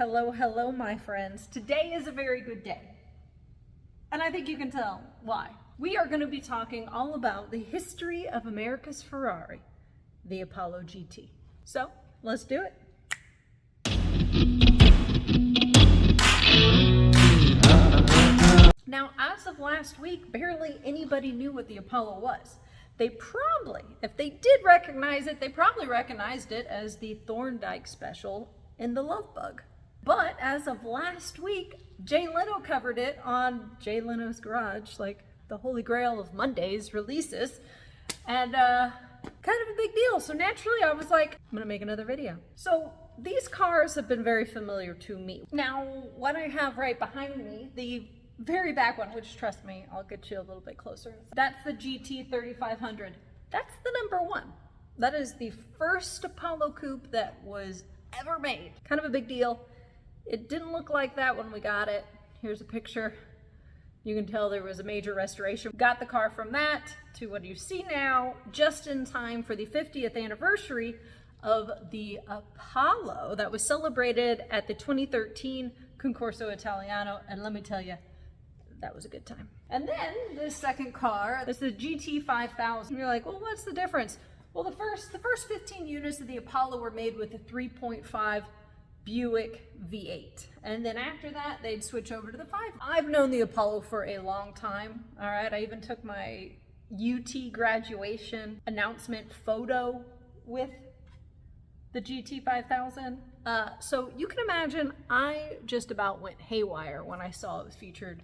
Hello, hello, my friends. Today is a very good day. And I think you can tell why. We are going to be talking all about the history of America's Ferrari, the Apollo GT. So, let's do it. Now, as of last week, barely anybody knew what the Apollo was. They probably, if they did recognize it, they probably recognized it as the Thorndike special in The Love Bug. But as of last week, Jay Leno covered it on Jay Leno's Garage, like the holy grail of Monday's releases, and kind of a big deal. So naturally I was like, I'm gonna make another video. So these cars have been very familiar to me. Now, what I have right behind me, the very back one, which trust me, I'll get you a little bit closer. That's the GT 3500. That's the number one. That is the first Apollo coupe that was ever made. Kind of a big deal. It didn't look like that when we got it. Here's a picture. You can tell there was a major restoration. Got the car from that to what you see now, just in time for the 50th anniversary of the Apollo that was celebrated at the 2013 Concorso Italiano. And let me tell you, that was a good time. And then this second car, this is the GT 5000. You're like, well, what's the difference? Well, the first 15 units of the Apollo were made with a 3.5 Buick V8. And then after that, they'd switch over to the 5. I've known the Apollo for a long time, all right? I even took my UT graduation announcement photo with the GT 5000. So you can imagine I just about went haywire when I saw it was featured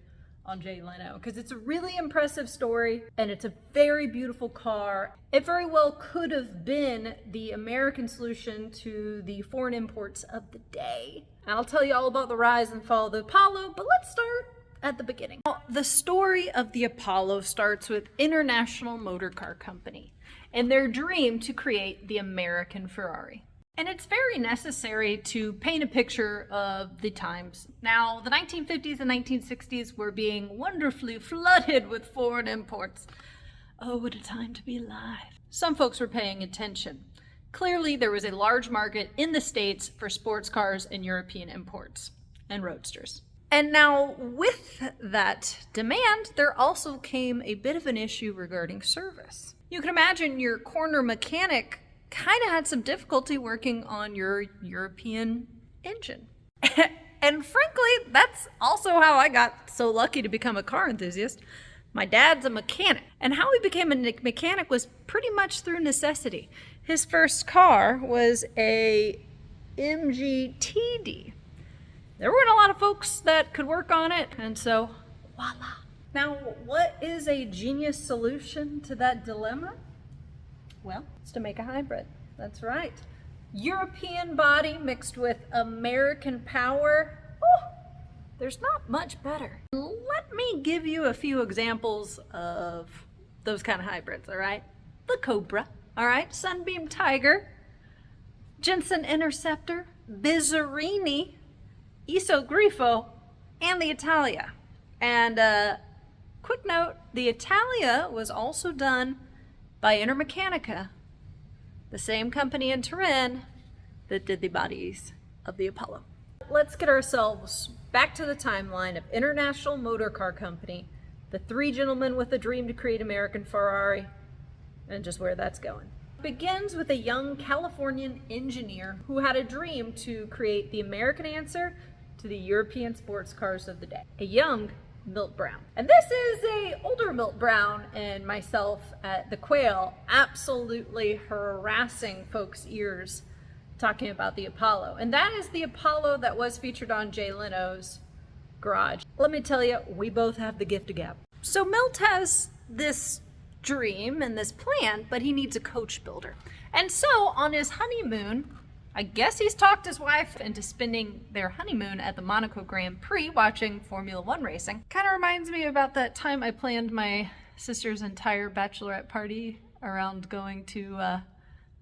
on Jay Leno, because it's a really impressive story and it's a very beautiful car. It very well could have been the American solution to the foreign imports of the day. And I'll tell you all about the rise and fall of the Apollo, but let's start at the beginning. Now, the story of the Apollo starts with International Motor Car Company and their dream to create the American Ferrari. And it's very necessary to paint a picture of the times. Now, the 1950s and 1960s were being wonderfully flooded with foreign imports. Oh, what a time to be alive. Some folks were paying attention. Clearly, there was a large market in the States for sports cars and European imports and roadsters. And now, with that demand, there also came a bit of an issue regarding service. You can imagine your corner mechanic kind of had some difficulty working on your European engine. And frankly, that's also how I got so lucky to become a car enthusiast. My dad's a mechanic, and how he became a mechanic was pretty much through necessity. His first car was a MG-TD. There weren't a lot of folks that could work on it, and so voila. Now, what is a genius solution to that dilemma? Well, it's to make a hybrid. That's right. European body mixed with American power. Oh, there's not much better. Let me give you a few examples of those kind of hybrids, all right? The Cobra, all right? Sunbeam Tiger, Jensen Interceptor, Bizarrini, Grifo, and the Italia. And quick note, the Italia was also done by Intermeccanica, the same company in Turin that did the bodies of the Apollo. Let's get ourselves back to the timeline of International Motor Car Company, the three gentlemen with a dream to create American Ferrari, and just where that's going. It begins with a young Californian engineer who had a dream to create the American answer to the European sports cars of the day. A young Milt Brown. And this is a older Milt Brown and myself at the Quail absolutely harassing folks' ears talking about the Apollo. And that is the Apollo that was featured on Jay Leno's Garage. Let me tell you, we both have the gift of gab. So Milt has this dream and this plan, but he needs a coach builder. And so on his honeymoon, I guess he's talked his wife into spending their honeymoon at the Monaco Grand Prix watching Formula One racing. Kind of reminds me about that time I planned my sister's entire bachelorette party around going to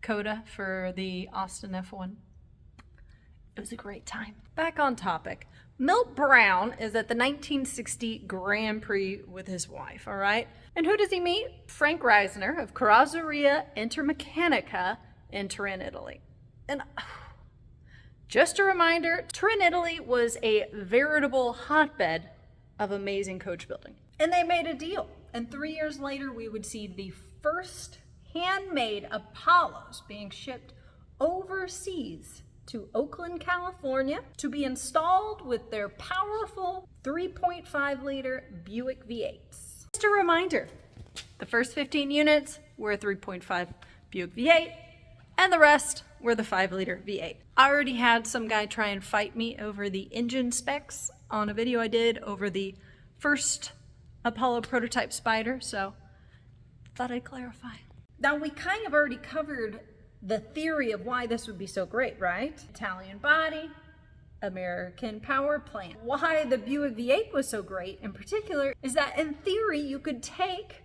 Coda for the Austin F1. It was a great time. Back on topic. Milt Brown is at the 1960 Grand Prix with his wife, all right? And who does he meet? Frank Reisner of Grifo and Italia in Turin, Italy. And Just a reminder, Turin, Italy was a veritable hotbed of amazing coach building. And they made a deal. And 3 years later, we would see the first handmade Apollos being shipped overseas to Oakland, California, to be installed with their powerful 3.5-liter Buick V8s. Just a reminder, the first 15 units were 3.5 Buick V8, and the rest were the 5-liter V8. I already had some guy try and fight me over the engine specs on a video I did over the first Apollo prototype Spider, so thought I'd clarify. Now, we kind of already covered the theory of why this would be so great, right? Italian body, American power plant. Why the Buick V8 was so great in particular is that in theory you could take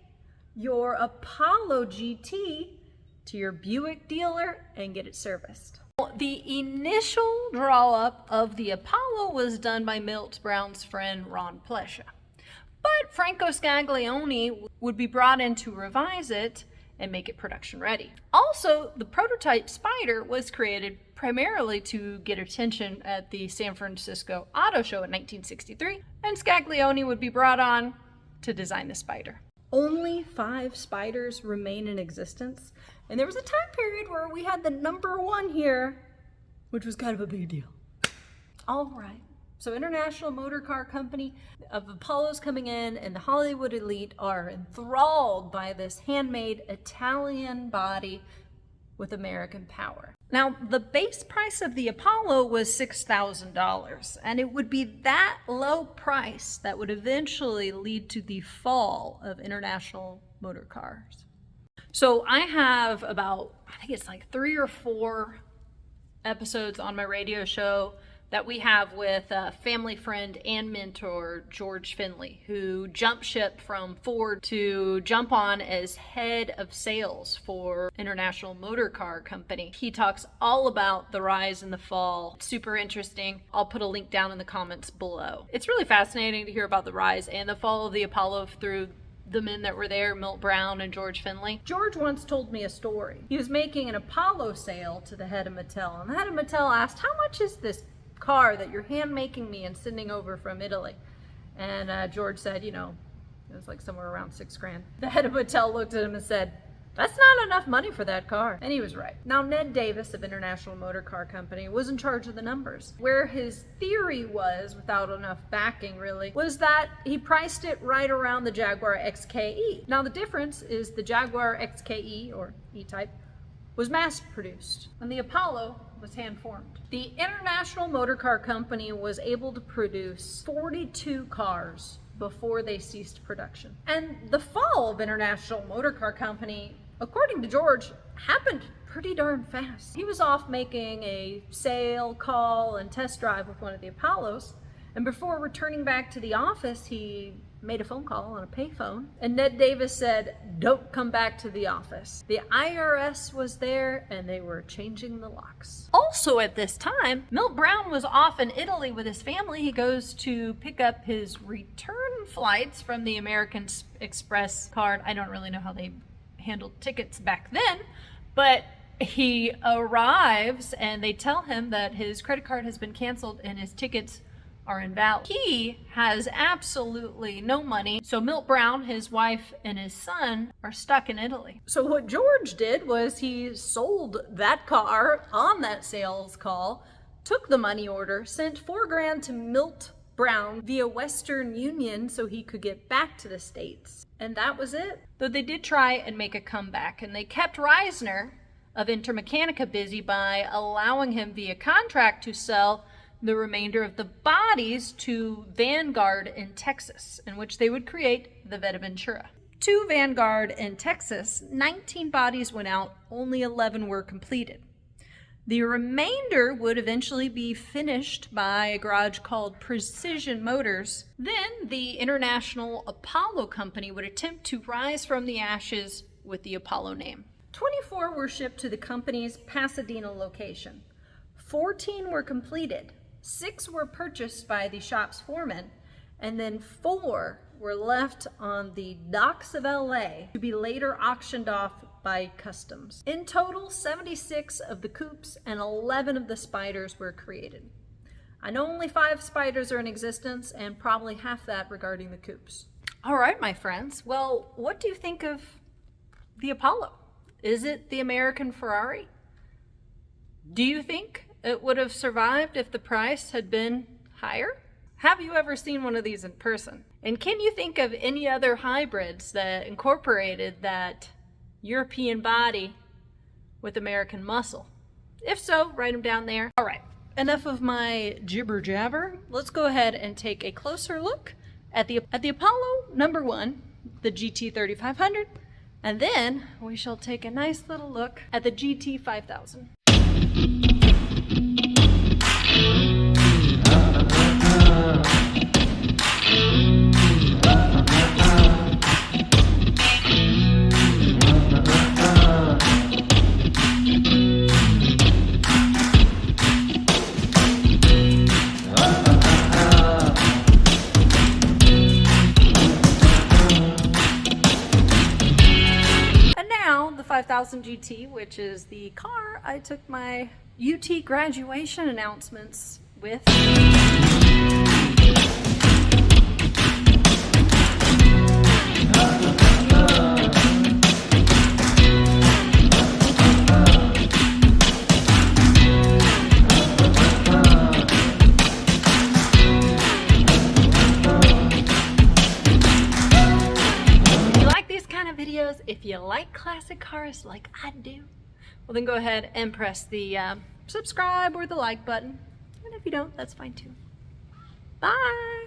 your Apollo GT to your Buick dealer and get it serviced. The initial draw-up of the Apollo was done by Milt Brown's friend Ron Plescia. But Franco Scaglione would be brought in to revise it and make it production ready. Also, the prototype Spider was created primarily to get attention at the San Francisco Auto Show in 1963, and Scaglione would be brought on to design the Spider. Only 5 Spiders remain in existence, and there was a time period where we had the number 1 here, which was kind of a big deal. All right. So International Motor Car Company of Apollos coming in, and the Hollywood elite are enthralled by this handmade Italian body with American power. Now, the base price of the Apollo was $6,000, and it would be that low price that would eventually lead to the fall of international motor cars. So I have about, I think it's like 3 or 4 episodes on my radio show that we have with a family friend and mentor, George Finley, who jumped ship from Ford to jump on as head of sales for International Motor Car Company. He talks all about the rise and the fall. It's super interesting. I'll put a link down in the comments below. It's really fascinating to hear about the rise and the fall of the Apollo through the men that were there, Milt Brown and George Finley. George once told me a story. He was making an Apollo sale to the head of Mattel, and the head of Mattel asked, "How much is this car that you're hand making me and sending over from Italy?" And George said, you know, it was like somewhere around $6,000. The head of Mattel looked at him and said, "That's not enough money for that car." And he was right. Now, Ned Davis of International Motor Car Company was in charge of the numbers. Where his theory was, without enough backing really, was that he priced it right around the Jaguar XKE. Now, the difference is the Jaguar XKE, or E-Type, was mass produced, and the Apollo was hand-formed. The International Motor Car Company was able to produce 42 cars before they ceased production. And the fall of International Motor Car Company, according to George, happened pretty darn fast. He was off making a sale, call, and test drive with one of the Apollos, and before returning back to the office, he made a phone call on a payphone, and Ned Davis said, "Don't come back to the office." The IRS was there, and they were changing the locks. Also at this time, Milt Brown was off in Italy with his family. He goes to pick up his return flights from the American Express card. I don't really know how they handled tickets back then, but he arrives, and they tell him that his credit card has been canceled and his tickets are invalid. He has absolutely no money, so Milt Brown, his wife, and his son are stuck in Italy. So what George did was he sold that car on that sales call, took the money order, sent $4,000 to Milt Brown via Western Union so he could get back to the States. And that was it. Though they did try and make a comeback, and they kept Reisner of Intermeccanica busy by allowing him via contract to sell the remainder of the bodies to Vanguard in Texas, in which they would create the Vetaventura. To Vanguard in Texas, 19 bodies went out, only 11 were completed. The remainder would eventually be finished by a garage called Precision Motors. Then the International Apollo Company would attempt to rise from the ashes with the Apollo name. 24 were shipped to the company's Pasadena location. 14 were completed. 6 were purchased by the shop's foreman, and then 4 were left on the docks of LA to be later auctioned off by customs. In total, 76 of the coupes and 11 of the spiders were created. I know only 5 spiders are in existence, and probably half that regarding the coupes. All right, my friends. Well, what do you think of the Apollo? Is it the American Ferrari? Do you think it would have survived if the price had been higher? Have you ever seen one of these in person? And can you think of any other hybrids that incorporated that European body with American muscle? If so, write them down there. All right, enough of my jibber jabber. Let's go ahead and take a closer look at the Apollo number 1, the GT 3500, and then we shall take a nice little look at the GT 5000. And now the 5000 GT, which is the car I took my UT graduation announcements with. If you like classic cars like I do, well then go ahead and press the subscribe or the like button. And if you don't, that's fine too. Bye!